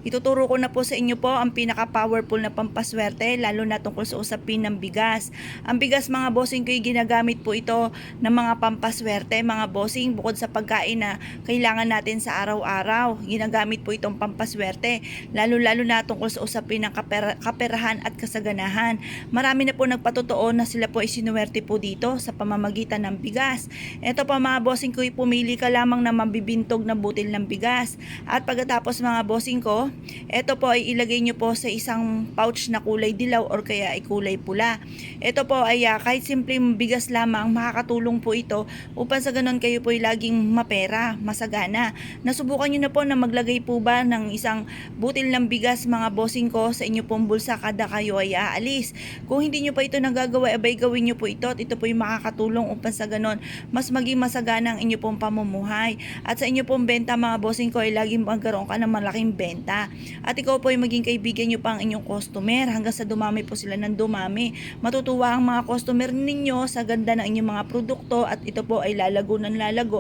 Ituturo ko na po sa inyo po ang pinaka-powerful na pampaswerte lalo na tungkol sa usapin ng bigas. Ang bigas mga bossing ko ginagamit po ito ng mga pampaswerte mga bossing bukod sa pagkain na kailangan natin sa araw-araw. Ginagamit po itong pampaswerte lalo na tungkol sa usapin ng kaperahan at kasaganahan. Marami na po nagpatotoo na sila po ay sinuwerte po dito sa pamamagitan ng bigas. Ito po mga bossing ko, pumili ka lamang na mabibintog na butil ng bigas at pagkatapos mga bossing ko, ito po ay ilagay nyo po sa isang pouch na kulay dilaw or kaya ay kulay pula. Ito po ay kahit simpleng bigas lamang, makakatulong po ito upang sa ganon kayo po ay laging mapera, masagana. Nasubukan nyo na po na maglagay po ba ng isang butil ng bigas mga bossing ko sa inyo pong bulsa kada kayo ay aalis. Kung hindi nyo pa ito nagagawa, abay gawin nyo po ito at ito po ay makakatulong upang sa ganon mas maging masagana ang inyo pong pamumuhay. At sa inyo pong benta mga bossing ko ay laging magkaroon ka ng malaking benta. At ikaw po ay maging kaibigan nyo pa ang inyong customer hanggang sa dumami po sila ng dumami. Matutuwa ang mga customer ninyo sa ganda ng inyong mga produkto at ito po ay lalago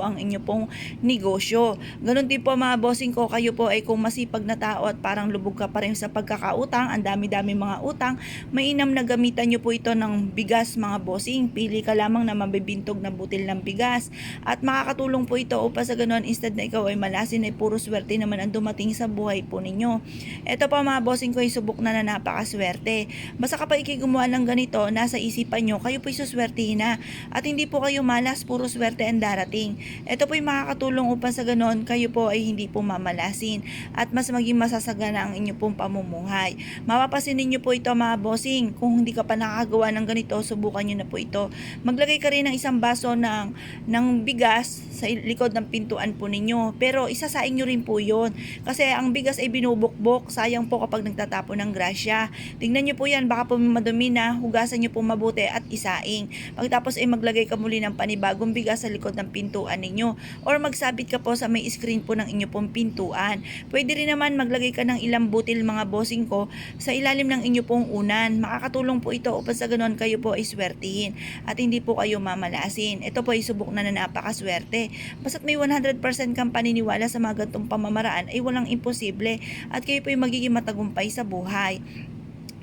ang inyong pong negosyo. Ganon din po mga bossing ko, kayo po ay kung masipag na tao at parang lubog ka pa rin sa pagkakautang, ang dami-dami mga utang, mainam na gamitan nyo po ito ng bigas mga bossing. Pili ka lamang na mabibintog na butil ng bigas at makakatulong po ito upang sa ganon instead na ikaw ay malasin ay puro swerte naman ang dumating sa buhay po ninyo. Ito pa mga bossing ko ay subok na napakaswerte. Basta kapag gumawa ng ganito, nasa isipan nyo, kayo po ay suswertihin na at hindi po kayo malas, puro swerte ang darating. Ito po ay makakatulong upang sa ganon kayo po ay hindi po mamalasin at mas maging masasagana ang inyo pong pamumuhay. Mapapasin ninyo po ito mga bossing, kung hindi ka pa nakagawa ng ganito, subukan nyo na po ito. Maglagay ka rin ng isang baso ng bigas sa likod ng pintuan po ninyo, pero isasaing nyo rin po yun kasi ang bigas ay binubukbok, sayang po kapag nagtatapon ng grasya. Tingnan nyo po yan, baka po madumi na, hugasan nyo po mabuti at isaing. Pagkatapos ay maglagay ka muli ng panibagong bigas sa likod ng pintuan ninyo or magsabit ka po sa may screen po ng inyo pong pintuan. Pwede rin naman maglagay ka ng ilang butil mga bossing ko sa ilalim ng inyo pong unan. Makakatulong po ito upang sa ganon kayo po ay swertihin at hindi po kayo mamalasin. Ito po ay subok na napakaswerte. Basta't may 100% kang paniniwala sa mga gantong pamamaraan ay walang imposible at kayo po ay magiging matagumpay sa buhay.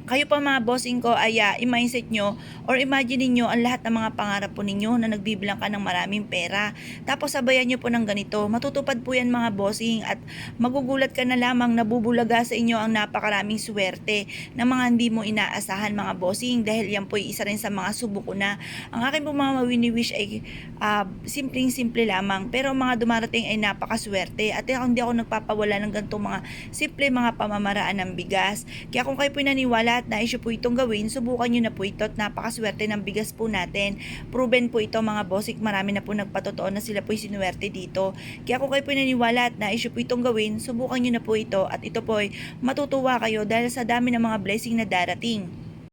Kayo pa mga bossing ko ay i-mindset nyo or imagine niyo ang lahat ng mga pangarap po ninyo na nagbibilang ka ng maraming pera. Tapos sabayan nyo po ng ganito. Matutupad po yan mga bossing at magugulat ka na lamang nabubulaga sa inyo ang napakaraming swerte na mga hindi mo inaasahan mga bossing dahil yan po ay isa rin sa mga subok ko na. Ang aking po mga wini-wish ay simpleng-simple lamang pero mga dumarating ay napakaswerte at hindi ako nagpapawala ng ganitong mga simple mga pamamaraan ng bigas. Kaya kung kayo po naniwala at na-issue po itong gawin, subukan nyo na po ito at napakaswerte ng bigas po natin. Proven po ito mga bossing, marami na po nagpatotoo na sila po sinuwerte dito. Kaya kung kayo po naniwala at na-issue po itong gawin, subukan nyo na po ito at ito po ay matutuwa kayo dahil sa dami ng mga blessing na darating.